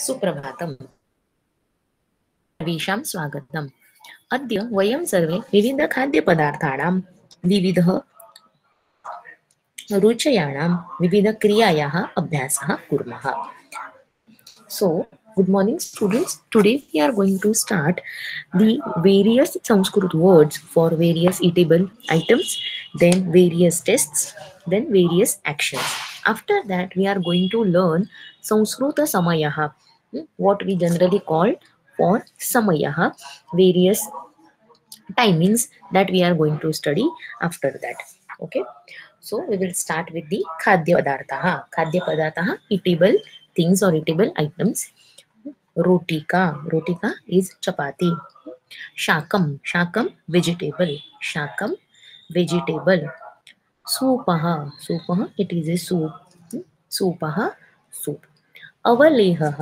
सुप्रभातम्। सर्वेषां स्वागतम्। अद्य वयं सर्वे विविधखाद्यपदार्थानां विविध रुचयाणां विविधक्रियायाः अभ्यासः कुर्मः. So, good morning students. Today we are going to start the various Sanskrit words for various eatable items, then various tests, then various actions. After that we are going to learn Sanskrit Samayaha, what we generally call for Samayaha, various timings that we are going to study after that. Okay, so we will start with the khadya padartha. Khadya padartha, eatable things or eatable items. Rotika, rotika is chapati. Shakam, shakam vegetable. Shakam vegetable. Soupaha, soupaha it is a soup. Soupaha soup. अवलेहः,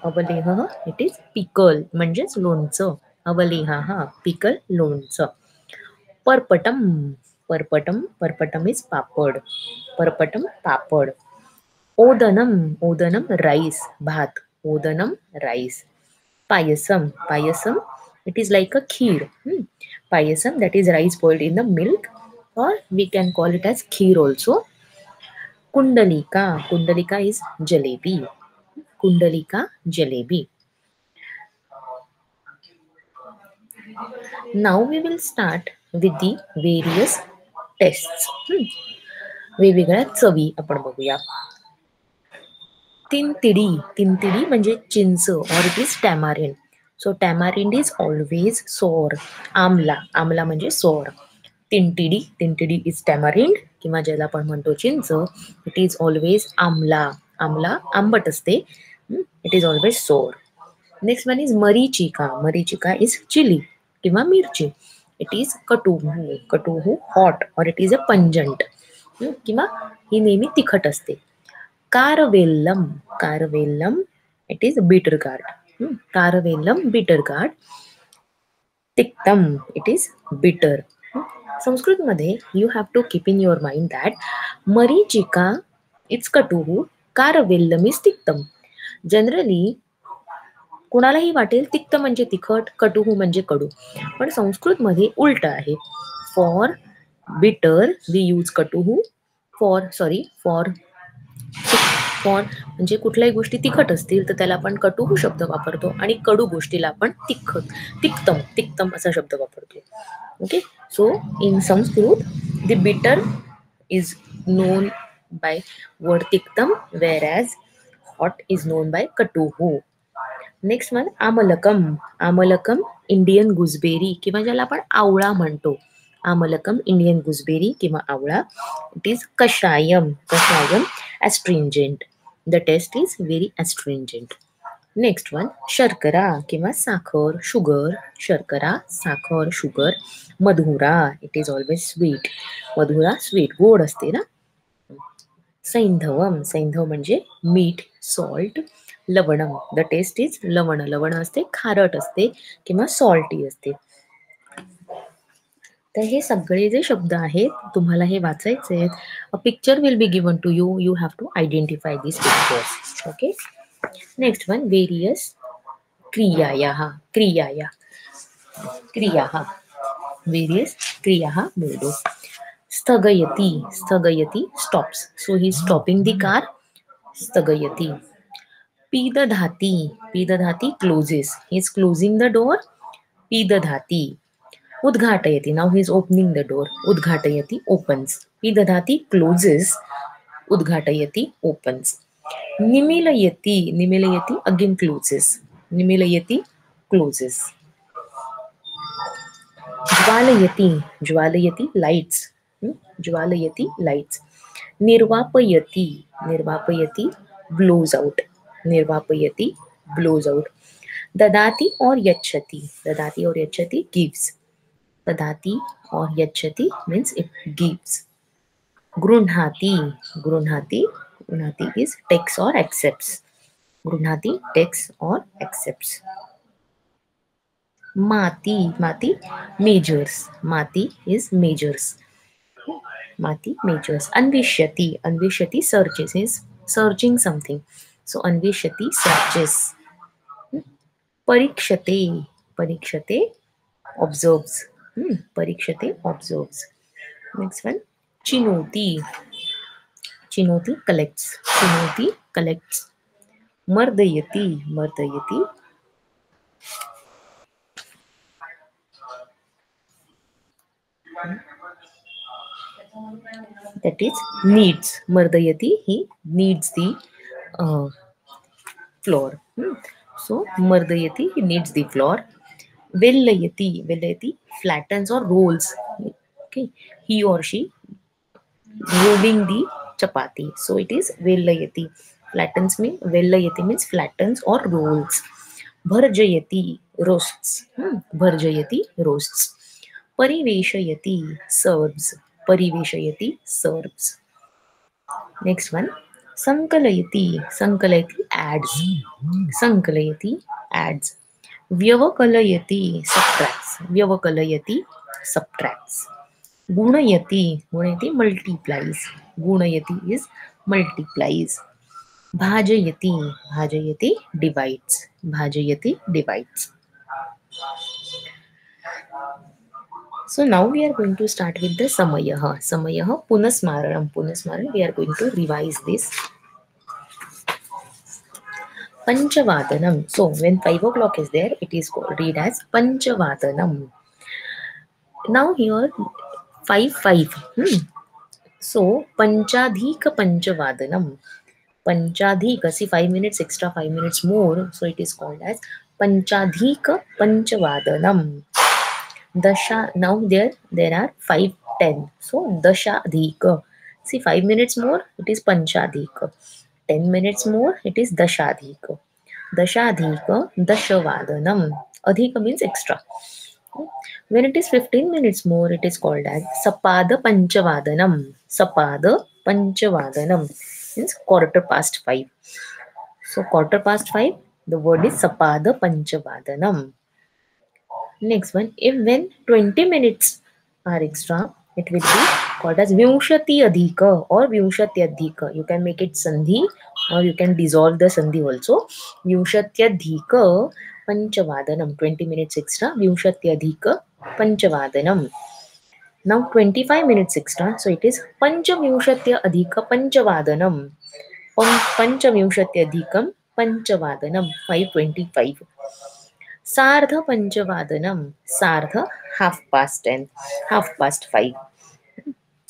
अवलेहः it is pickle म्हणजेच लोणचं. अवलेहः pickle लोणचं. परपटम, परपटम, परपटम is papad. परपटम papad. ओदनम, ओदनम rice भात. ओदनम rice. Payasam, payasam it is like a kheer. Payasam that is rice boiled in the milk, or we can call it as kheer also. Kundalika, kundalika is jalebi. Kundalika jalebi. Now we will start with the various tests. वेगवेगळ्या चवी आपण बघूया. तिनतिडी, तिनतिडी म्हणजे चिंच, or it is tamarind. So tamarind is always sour. Amla, Amla म्हणजे sour. तिनतिडी, तिनतिडी is tamarind किंवा ज्याला आपण म्हणतो चिंच, it is always Amla. Amla आंबट असते. It is always sour. Next one is मरीचिका. मरीचिका is chili किंवा मिरची. It is कटुहू. कटुहू hot, or it is a pungent. किंवा ही नेहमी तिखट असते. कारवेल्लम, कारवेल्लम it is bitter gourd. कारवेल्लम bitter gourd. तिक्तम it is bitter. Sanskrit मध्ये you have to keep in your mind that मरीचिका it's कटुहू, कारवेल्लम is तिक्तम. जनरली कुणालाही वाटेल तिक्त म्हणजे तिखट, कटुहू म्हणजे कडू, पण संस्कृत मध्ये उलट आहे. फॉर बिटर वी यूज कटुहू. फॉर म्हणजे कुठल्याही गोष्टी तिखट असतील तर त्याला आपण कटुहू शब्द वापरतो, आणि कडू गोष्टीला आपण तिक्तम, तिक्तम असा शब्द वापरतो. Okay, so in Sanskrit the bitter is known by word तिक्तम, whereas hot is known by कटुहू. नेक्स्ट वन आमलकम. आमलकम इंडियन गुजबेरी किंवा ज्याला आपण आवळा म्हणतो. आमलकम इंडियन गुजबेरी किंवा आवळा. इट इज कषायम. कषायम astringent. The taste is very astringent. Next one शर्करा किंवा साखर, शुगर. शर्करा, साखर, शुगर. मधुरा इट इज ऑलवेज स्वीट. मधुरा स्वीट, गोड असते ना. सैंधवम, सैंधव म्हणजे मीठ, सॉल्ट. लवणम द टेस्ट इज लवण. लवण असते, खारट असते किंवा सॉल्टी असते. तर हे सगळे जे शब्द आहेत तुम्हाला हे वाचायचे आहेत. A picture will be given to you. You have to identify this pictures. Okay, next one various क्रियायाः. क्रियाया, क्रियाः, वेरियस क्रियाः मिळतो. स्थगयति, स्थगयति stops. So he stopping the car. स्थगयति. पिदधाति, पिदधाति closes. He is closing the door. पिदधाति. उद्घाटयति, now he is opening the door. उद्घाटयति opens. पिदधाति closes. उद्घाटयति opens. निमीलयति, निमीलयति again closes. निमीलयति closes. ज्वालयति, ज्वालयति lights. ज्वालयति lights. निर्वापयति, निर्वापयति blows out. निर्वापयति blows out. ददाति और यच्छति. ददाति और यच्छति gives. ददाति और यच्छति means it gives. गृह्णाति, गृह्णाति, गृह्णाति is takes or accepts. गृह्णाति takes or accepts. माति, माति measures. माति is measures. माति measures. अन्विष्यति, अन्विष्यति searches, is searching something. So अन्विष्यति searches. Parikshate. Parikshate observes. Parikshate observes. Next one. Chinoti. Chinoti collects. Chinoti collects. Mardayati. Mardayati. That is needs. Mardayati. He needs the uh, floor. So Mardayati. He needs the floor. Velayati. Velayati flattens or rolls. Okay. He or she rolling the chapati. So it is velayati. Flattens mean velayati means flattens or rolls. Bharjayati roasts. Bharjayati roasts. Pariveshayati serves. Pariveshayati serves. Next one. Sankalayati. Sankalayati adds. Sankalayati adds. Vyavakalayati subtracts. Vyavakalayati subtracts. Gunayati. Gunayati multiplies. Gunayati is multiplies. Bhajayati. Bhajayati divides. Bhajayati divides. So now we are going to start with the Samayaha. Samayaha Punasmaranam. Punasmaranam. We are going to revise this. Panchavadanam. So when 5 o'clock is there, it is called read as Panchavadanam. Now here 5. So Panchadhika Panchavadanam. Panchadhika, see 5 minutes extra, 5 minutes more. So it is called as Panchadhika Panchavadanam. Dasha, now there are 5:10. So Dashadhika. See 5 minutes more, it is Panchadhika. 10 minutes more, it is Dashadhika. Dashadhika Dashavadanam. Adhika means extra. When it is 15 minutes more, it is called as Sapada Panchavadanam. Sapada Panchavadanam means 5:15. So 5:15, the word is Sapada Panchavadanam. Next one, if when 20 minutes are extra, it will be called as Vimshati Adhika or Vimshati Adhika. You can make it Sandhi or you can dissolve the Sandhi also. Vimshati Adhika Panchavadanam. 20 minutes extra. Vimshati Adhika Panchavadanam. Now 25 minutes extra. So it is Panchavimshatya Adhika Panchavadanam. Panchavimshatya Adhikam Panchavadanam. 5:25. Sardha Panchavadanam. Sardha 10:30. 5:30.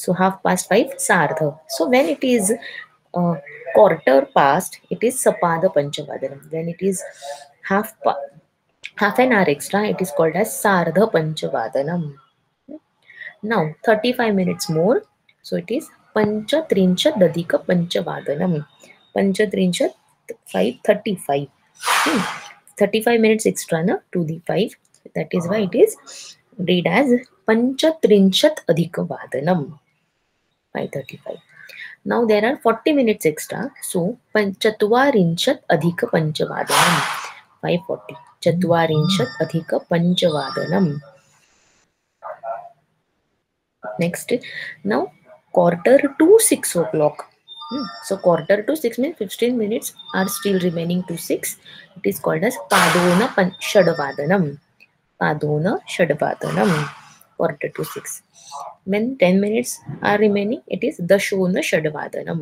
So 5:30 Sardha. So when it is uh, quarter past, it is Sapada Panchavadanam. When it is half an hour extra, it is called as Sardha Panchavadanam. Now 35 minutes more. So it is Panchatrinshat Dadika Panchavadanam. Panchatrinshat 5:35. 35 minutes extra na, to the 5. That is why it is read as Panchatrinshat Adhika Vadanam. 5:35. Now there are 40 minutes extra. So Chatwarinshat Adhika Panchavadanam. 5:40. Chatwarinshat Adhika Panchavadanam. Next, now 5:45 o'clock. So 5:45 means 15 minutes are still remaining to 6. It is called as Padona Shadavadanam. Padona Shadavadanam. 5:45. When 10 minutes are remaining, it is Dashona Shadavadanam.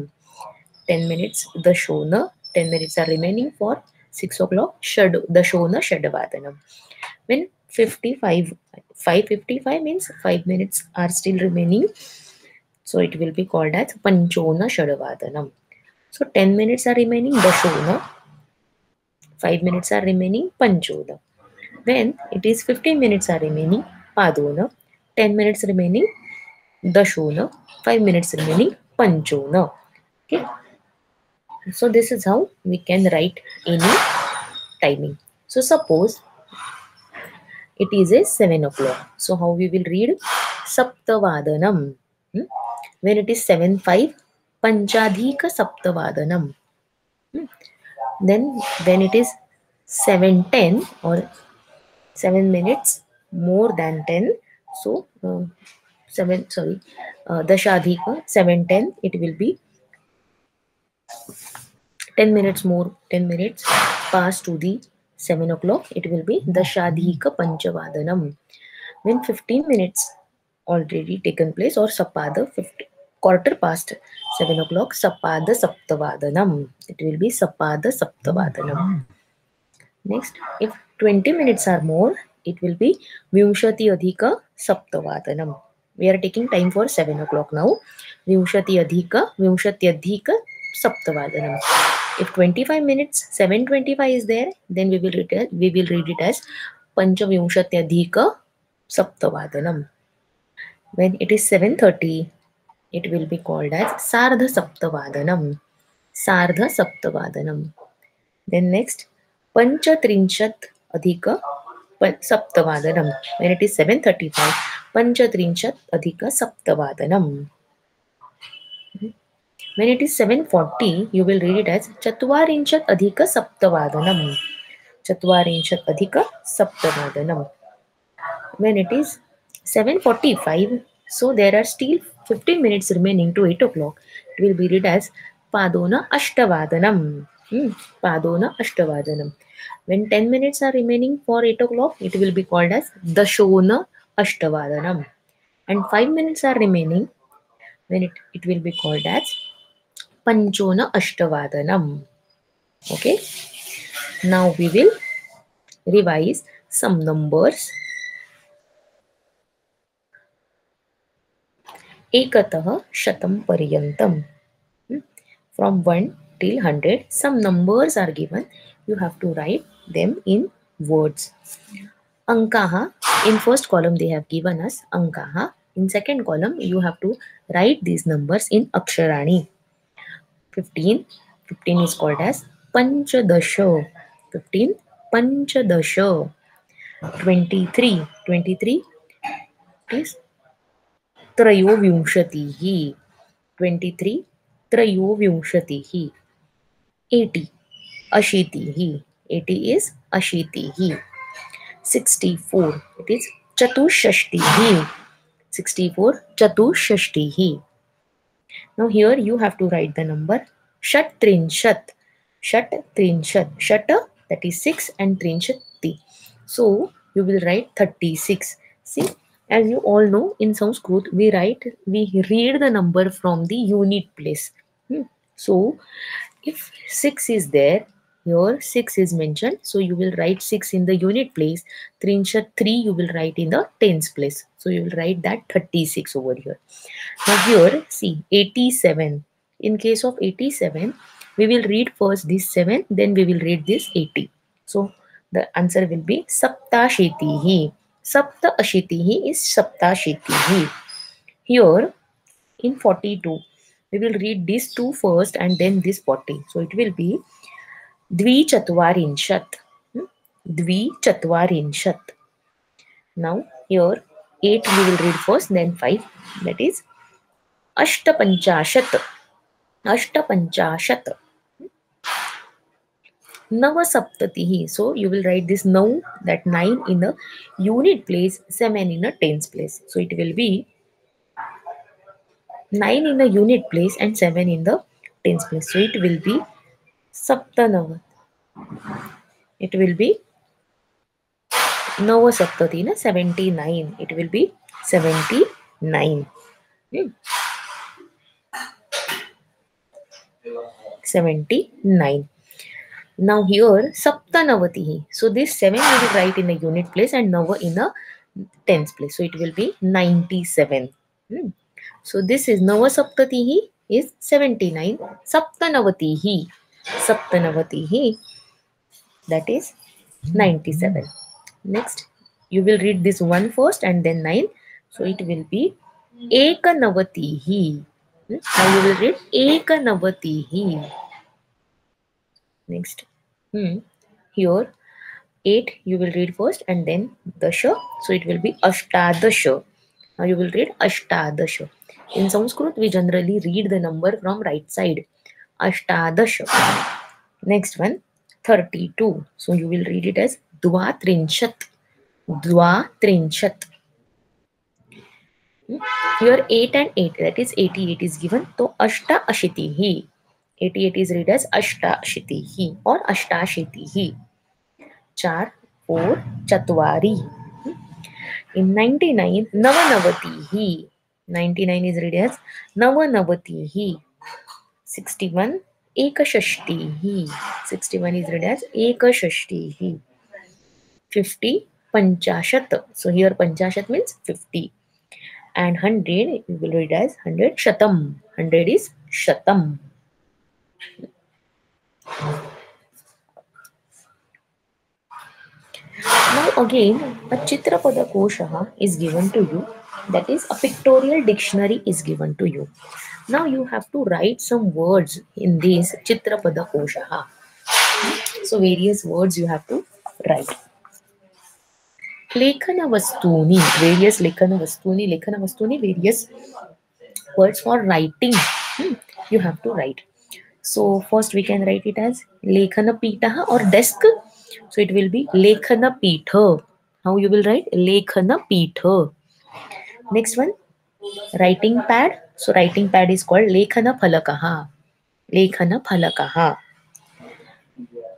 10 minutes Dashona. 10 minutes are remaining for 6 o'clock. Dashona Shadavadanam. When 5:55 means 5 minutes are still remaining. So it will be called as Panchona Shadavadanam. So 10 minutes are remaining Dashona. 5 minutes are remaining Panchona. When it is 15 minutes are remaining Padona. 10 minutes remaining Dashona. 5 minutes remaining Panchona. Okay. So this is how we can write any timing. So suppose it is a 7 o'clock. So how we will read? Saptavadanam. When it is 7:05, Panchadhika Saptavadanam. Then when it is 7:10 or 7 minutes more than 10, so Dashadhika 7:10, it will be 10 minutes more, 10 minutes pass to the 7 o'clock, it will be Dashadhika Panchavadanam. When 15 minutes already taken place, or Sapada 50, quarter past 7 o'clock, Sapada Saptavadanam. It will be Sapada Saptavadanam. Next, if 20 minutes are more, it will be Vimshati Adhika Saptavadanam. We are taking time for 7 o'clock now. Vimshati Adhika Saptavadanam. If 25 minutes, 7:25 is there, then we will read it as Panchavimshati Adhika Saptavadanam. When it is 7:30, it will be called as Sardha Saptavadanam. Sardha Saptavadanam. Then next, Panchatrinshat Adhika Saptavadanam. When it is 7:35, Panchatrinshat Adhika Saptavadanam. When it is 7:40, you will read it as Chatwarinshat Adhika Saptavadanam. Chatwarinshat Adhika Saptavadanam. When it is 7:45, so there are still 15 minutes remaining to 8 o'clock. It will be read as Padona Ashtavadanam. Padona Ashtavadanam. When 10 minutes are remaining for 8 o'clock, it will be called as Dashona Ashtavadanam. And 5 minutes are remaining, when it will be called as Panchona Ashtavadanam. Okay. Now we will revise some numbers. Ekatah Shatam Paryantam. From 1 till 100, some numbers are given. You have to write them in words. Ankaha, in first column they have given us Ankaha. In second column, you have to write these numbers in Aksharani. 15 is called as Panchadasha. 15, Panchadasha. 23 is Trayovinshatihi. 23, Trayovinshatihi. 80, Ashitihi. 80 is Ashitihi. 64, it is Chatushashtihi. 64, Chatushashtihi. Now here you have to write the number Shat-trinshat. Shat-trinshat. Shata, that is 6, and Trinshati. So you will write 36. See, as you all know, in Sanskrit we read the number from the unit place. So if 6 is there, here 6 is mentioned, so you will write 6 in the unit place. Trinshat 3 you will write in the tens place. So you will write that 36 over here. Now here, see, 87. In case of 87, we will read first this 7, then we will read this 80. So the answer will be Saptashitihi. Sapta Ashitihi is Saptashitihi. Here, in 42, we will read these 2 first and then this 40. So it will be Dvichatwarinshat. Dvichatwarinshat. Now here 8 we will read first, then 5. That is Ashtapanchashat. Ashtapanchashat. Navasaptatihi. So you will write this now, that 9 in a unit place, 7 in a tens place. So it will be 9 in the unit place and 7 in the tens place. So it will be Saptanavat. It will be Navasaptatina 79. It will be 79. 79. Now here Saptanavatihi. So this 7 we will write in a unit place and Nava in a tens place. So it will be 97. So this is Navasaptatihi is 79. Saptanavatihi. Saptanavatihi, that is 97. Next, you will read this 1 first and then 9. So it will be Ekanavatihi. Now you will read Ekanavatihi. Next, here 8 you will read first and then Dasha. So it will be Ashtadasha. Now you will read Ashtadasha. In Sanskrit, we generally read the number from right side. Ashtadasha. Next one, 32. So you will read it as Dvatrinshat. Dvatrinshat. Here 8 and 8, that is 88 is given. So Ashta Ashitihi. 88 is read as Ashta Ashitihi or Ashta Ashitihi. 4 4 चत्वारि. In 99 नवनवतिः. 99 is read as नवनवतिः. 61 एकषष्टिः. 61 is read as एकषष्टिः. 50 पंचाशत. So here पंचाशत means 50. And 100 you will read as 100 shatam. 100 is shatam. Now again a Chitrapada Kosha is given to you, that is a pictorial dictionary is given to you. Now you have to write some words in this Chitrapada Kosha. So various words you have to write. Lekhana Vastuni, various Lekhana Vastuni, various words for writing. You have to write. So first we can write it as Lekhana Pitaha or desk. So it will be Lekhana Pitha. How you will write? Lekhana Pitha. Next one, writing pad. So writing pad is called Lekhana Phalakaha. Lekhana Phalakaha.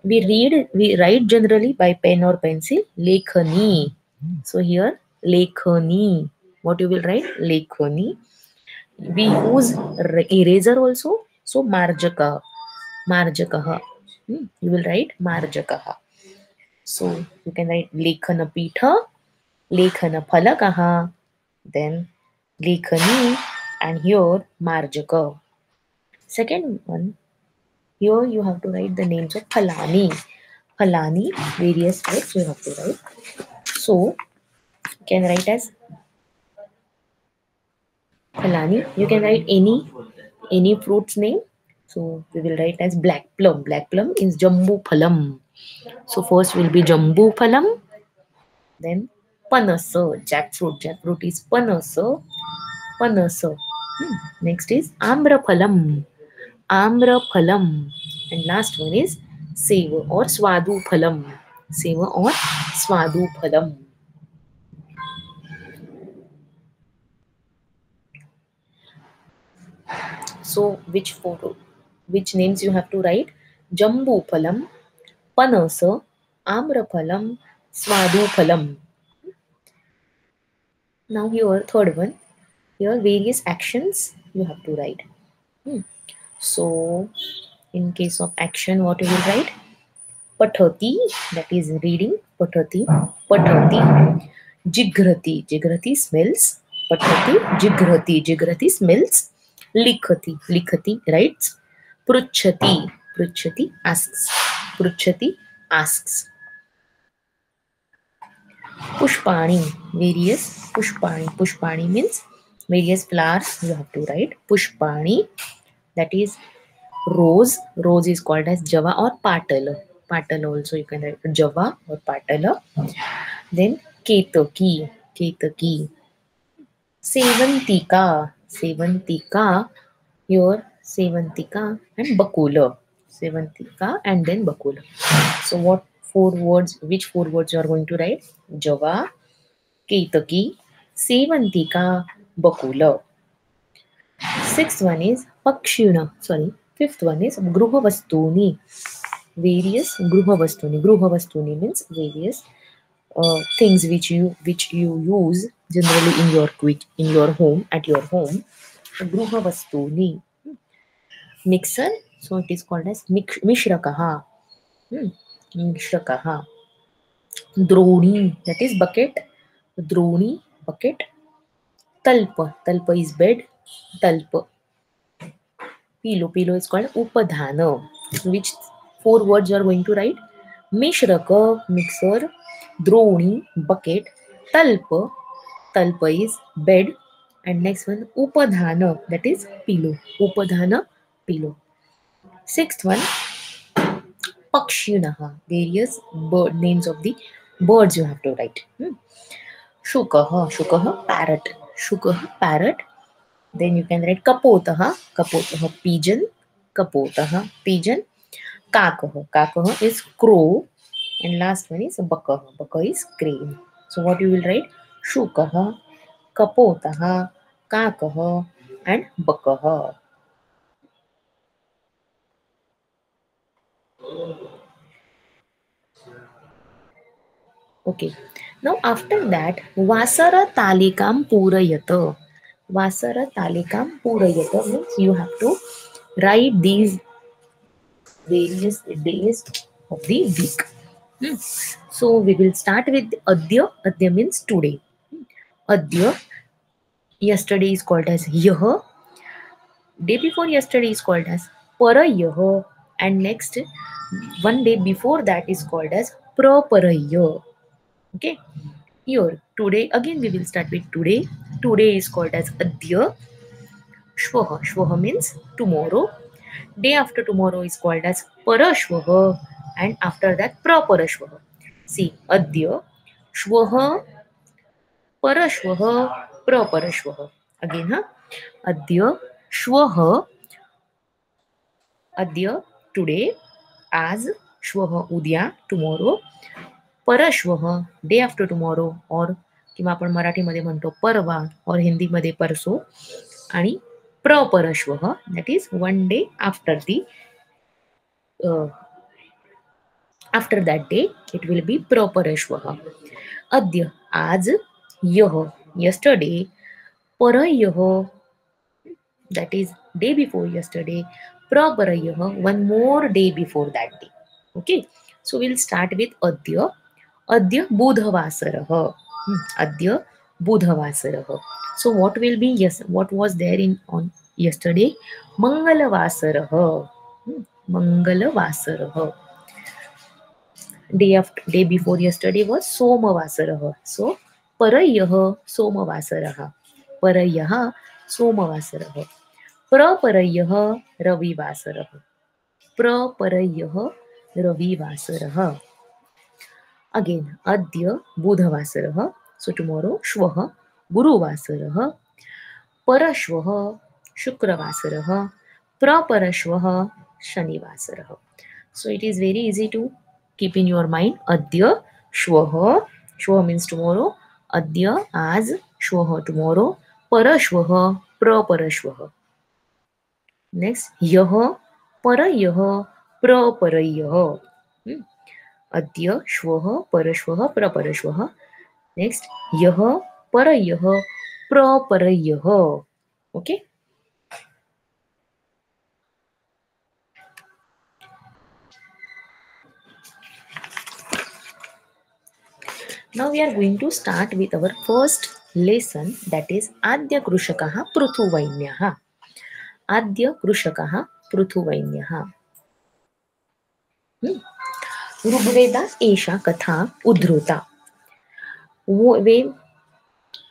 We write generally by pen or pencil. Lekhani. So here Lekhani. What you will write? Lekhani. We use eraser also. So Marjaka. Marjakaha. You will write Marjakaha. So you can write Lekhana Pitha, Lekhana Phalakaha, then Lekhani, and here Marjaka. Second one, here you have to write the names of Phalani. Phalani, various words you have to write. So you can write as Phalani. You can write any fruit's name. So we will write as black plum. Black plum is Jambu Phalam. So first will be Jambu Phalam, then Panasa, jackfruit. Jackfruit is Panasa. Panasa. Next is Amraphalam. Amraphalam. And last one is Seva or Swadu Phalam. Seva or Swadu Phalam. So which names you have to write? Jambu Phalam, Panasa, Amraphalam, Swadu Phalam. Now here third one. Here various actions you have to write. So in case of action, what you will write? Pathati, that is reading. Pathati, pathati. Jigrati, jigrati smells. Pathati, jigrati, jigrati smells. Likhati, likhati writes. Pruchhati, pruchhati asks. Pruchhati asks. Pushpani, various pushpani. Pushpani means various flowers you have to write. Pushpani, that is rose. Rose is called as Java or Patal. Patal also you can write Java or Patala. Then Ketaki. Ketaki. Sevantika. Sevantika. Your Sevantika and Bakula. Sevantika and then Bakula. So what four words, which four words you are going to write? Java, Ketaki, Sevantika, Bakula. Sixth one is Pakshina. Sorry. Fifth one is Gruhavastuni. Various Gruhavastuni. Gruhavastuni means various things which you use generally in your home, at your home. Gruhavastuni. Mixer. So it is called as Mishrakaha. Mishrakaha. Droni. That is bucket. Droni, bucket. Talpa. Talpa is bed. Talpa. Pillow. Pillow is called Upadhana. Which four words you are going to write? Mishraka, mixer. Droni, bucket. Talpa. Talpa is bed. And next one, Upadhana. That is pillow. Upadhana, pillow. Sixth one, Pakshinaha. Various bird names of the birds you have to write. Shukaha. Shukaha, parrot. Shukaha, parrot. Then you can write Kapotaha. Kapotaha, pigeon. Kapotaha, pigeon. Kakaha. Kakaha is crow. And last one is Bakaha. Baka is crane. So what you will write? Shukaha, Kapotaha, Kakaha, and Bakaha. Okay. Now after that, Vasara Talikam Purayata. Vasara Talikam Purayata means you have to write these various days of the week. Hmm. So we will start with Adya. Adya means today. Adya, yesterday is called as Yah. Day before yesterday is called as Parayah. And next, one day before that is called as Praparayah. Okay. Here, today, again we will start with today. Today is called as Adya. Shvaha. Shvaha means tomorrow. Day after tomorrow is called as Parashvaha. And after that, Praparashvaha. See, Adya, Shvaha, Parashvaha, Praparashvaha. Again, huh? Adya, Shvaha, Adya, today, आज, Shvaha, उद्या, tomorrow, परश्वः, day after tomorrow, और किंवा आपण मराठीमध्ये म्हणतो परवा, और हिंदीमध्ये परसो, आणि प्रपरश्वः, that is one day after the after that day it will be प्रपरश्वः. अद्य, आज, यः, yesterday, परह्यः, that is day before yesterday, praparayah, one more day before that day. Okay, so we'll start with adya. Adya budhavasarah. Adya budhavasarah. So what will be, yes, what was there in on yesterday? Mangalavasarah. Mangalavasarah. Day before yesterday was somavasarah. So parayah somavasarah. Parayah somavasarah. प्रपरयः रविवासरः. प्रपरयः रविवासरः. Again, अद्य बुधवासरः. So tomorrow, श्वः गुरुवासरः. परश्वः शुक्रवासरः. प्रपरश्वः शनिवासरः. So it is very easy to keep in your mind. अद्य, श्वः, श्वः means tomorrow. अद्य, आज, श्वः tomorrow. परश्वः, प्रपरश्वः. Next, यः, परयः, प्रपरयः. अद्य, श्वः, परश्वः, प्रपरश्वः. Next, यः, परयः, प्रपरयः. Okay. Now we are going to start with our first lesson, that is Adya Krushakah Prithuvainyah. Adya Krushakah Prithuvainyah. ऋग्वेदा एषा कथा उद्धृता.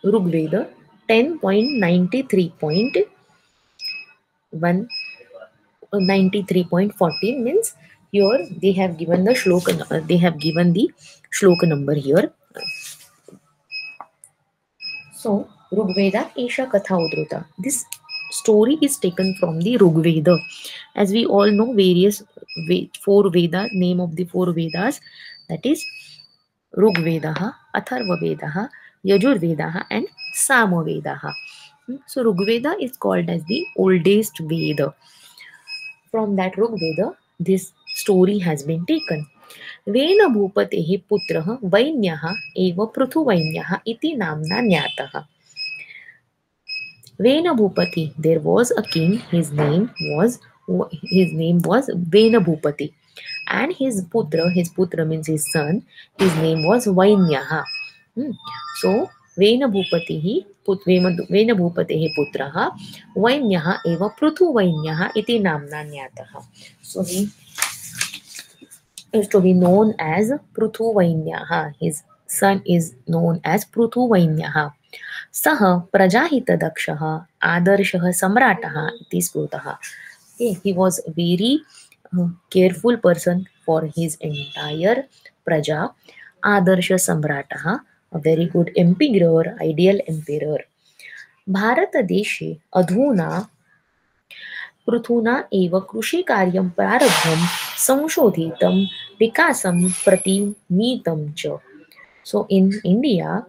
Rigveda 10.93.193.14 means here they have given the shloka, they have given the shloka number here. So Rigveda Esha Katha Udruta. This story is taken from the Rigveda. As we all know, various four Veda, name of the four Vedas, that is Rigvedaha, Atharvavedaha, Yajurvedaha and Samavedaha. So Rigveda is called as the oldest Veda. From that Rigveda, this story has been taken. Vena भूपतेः पुत्रः वैन्यः एव पृथुवैन्यः इति नाम्ना ज्ञातः. Vena Bhupati, there was a king, his name was Vena Bhupati, and his putra means his son, his name was Vainyaha. So Vena Bhupatihi Vena Bhupatehi putraha Vainyaha eva Prithuvainyah iti namna jnatah. So he is to be known as Prithuvainyah. His son is known as Prithuvainyah. सः प्रजाहितदक्षः आदर्शः सम्राटः इति स्मृतः. He was a very careful person for his entire praja. Adarsh सम्राटः, a very good emperor, ideal emperor. भारतदेशे अधुना पृथुना एव कृषिकार्यं प्रारब्धं संशोधितं विकासं प्रतिनीतं च. So in India,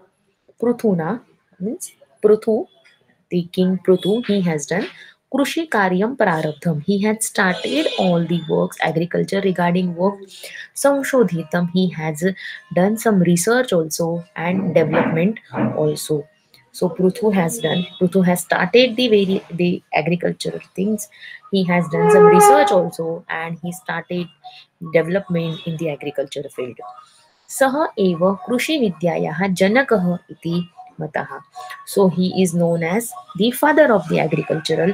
Pruthuna means Pruthu, the king Pruthu, he has done कृषि कार्यं प्रारब्धम. He had started all the works, agriculture regarding work संशोधितम. He has done some research also and development also. So Pruthu has started the agricultural things. He has done some research also and he started development in the agriculture field. सः एव कृषिविद्यायाः जनकः इति मतः. So he is known as the father of the agricultural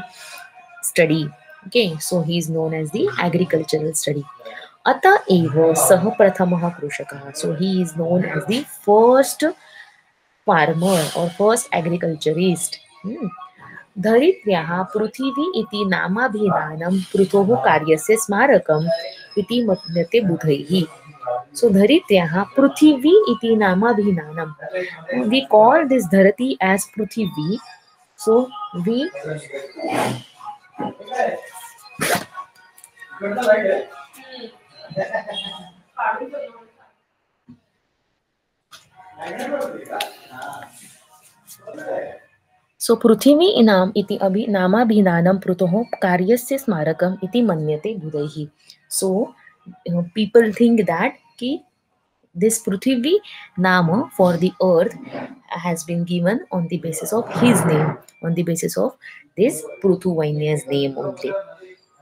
study. Okay, so he is known as the agricultural study. अत एव सः प्रथमः कृषकः. So he is known as the first farmer or first agriculturist. धरित्र्याः पृथिवी इति नामाभिधानं पृथोः कार्यस्य स्मारकम् इति मन्यते बुधैः. So धरित्र्याः पृथिवी इति नामाभिधानं. We call this Dharati as Prithvi. So we So पृथिवी इनाम इति अभि नामाभिधानं पृथोः कार्यस्य स्मारकम् इति मन्यते बुधैः. So people think that कि this Prithvi Nama for the earth has been given on the basis of his name, on the basis of this Pruthu Vainya's name only.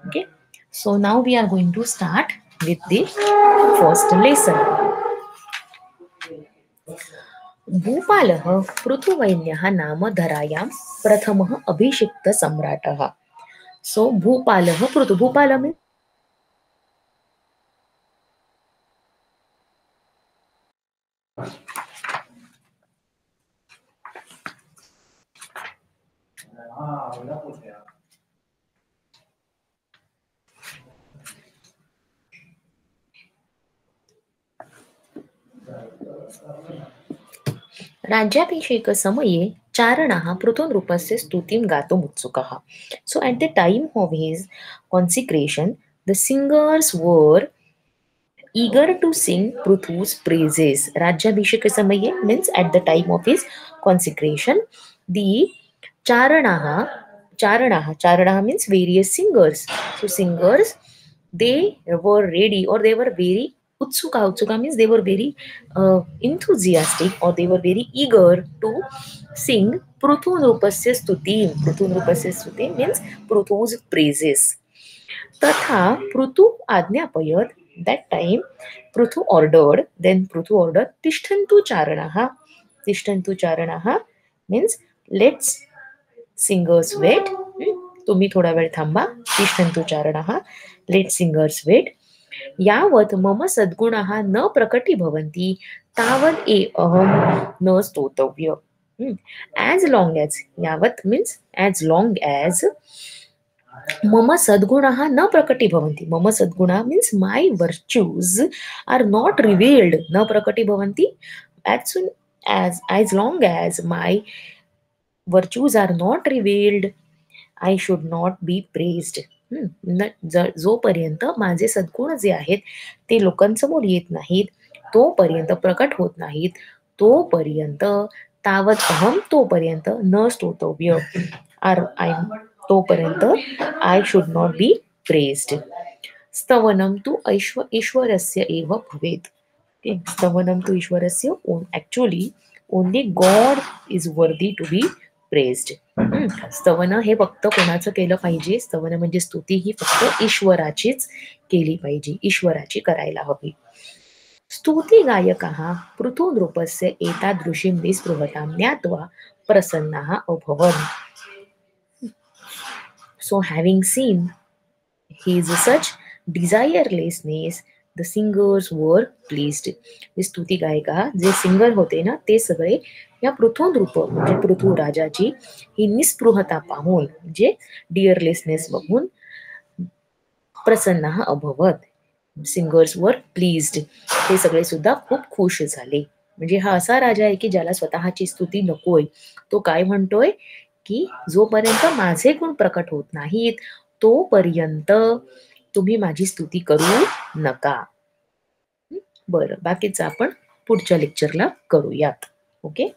Okay, so now we are going to start with the first lesson. भूपालः पृथुवैन्यः नाम धरायां प्रथमः अभिषिक्तसम्राटः. So भूपालः Bhupal means राज्याभिषेकसमये चारणाः पृथुनृपस्य स्तुतिं गातुम् उत्सुकाः. So at the time of his consecration, the singers were eager to sing Pruthu's praises. Rajyabhishekasamaye means at the time of his consecration, the Charanaha means various singers. So singers, they were ready or they were very utsuka means they were very enthusiastic or they were very eager to sing Pruthu Nrupasya Stuti. Pruthu Nrupasya Stuti means Pruthu's praises. तथा Prithu आज्ञापयत. That time Pruthu ordered, then Pruthu ordered तिष्ठन्तु चारणाः means let's singers wait. तुम्ही थोडा वेळ थांबा. तिष्ठन्तु चारणाः, let singers wait. यावत् मम सद्गुणाः न प्रकटीभवन्ति तावत् अहं न स्तोतव्य. As long as, यावत् means as long as मम सद्गुणाः न प्रकटीभवन्ति. मम सद्गुणाः means my virtues are not revealed. न प्रकटीभवन्ति, as soon as long as my virtues are not revealed, I should not be praised. जोपर्यंत माझे सद्गुण जे आहेत ते लोकांसमोर येत नाहीत, तोपर्यंत प्रकट होत नाहीत, तोपर्यंत तावत अहम तोपर्यंत न स्तोतव्य. तोपर्यंत I should not be praised. स्तवनं तु ईश्वरस्य एव भवेत्. स्तवनं तु ईश्वरस्य. Actually only God is worthy to be praised. स्तवन हे फक्त कोणाचं केलं पाहिजे? स्तवन म्हणजे स्तुती ही फक्त ईश्वराचीच केली पाहिजे, ईश्वराची करायला हवी. स्तुती गायकाः पृथु नृपस्य एतादृशीं निस्पृहतां ज्ञात्वा प्रसन्नाः अभवन्. So having seen his such desirelessness, the singers were pleased. जे स्तुती गायका जे सिंगर होते ना ते सगळे या पृथुनृप म्हणजे पृथु राजाची ही निस्पृहता पाहून जे डिअरलेसनेस बघून प्रसन्न अभवत. सिंगर्स वर प्लीज्ड. हे सगळे सुद्धा खूप खुश झाले. म्हणजे हा असा राजा आहे की ज्याला स्वतःची स्तुती नकोय. तो काय म्हणतोय की जोपर्यंत माझे गुण प्रकट होत नाहीत तोपर्यंत तुम्ही माझी स्तुती करू नका. बरं, बाकीचं आपण पुढच्या लेक्चरला करूयात. ओके.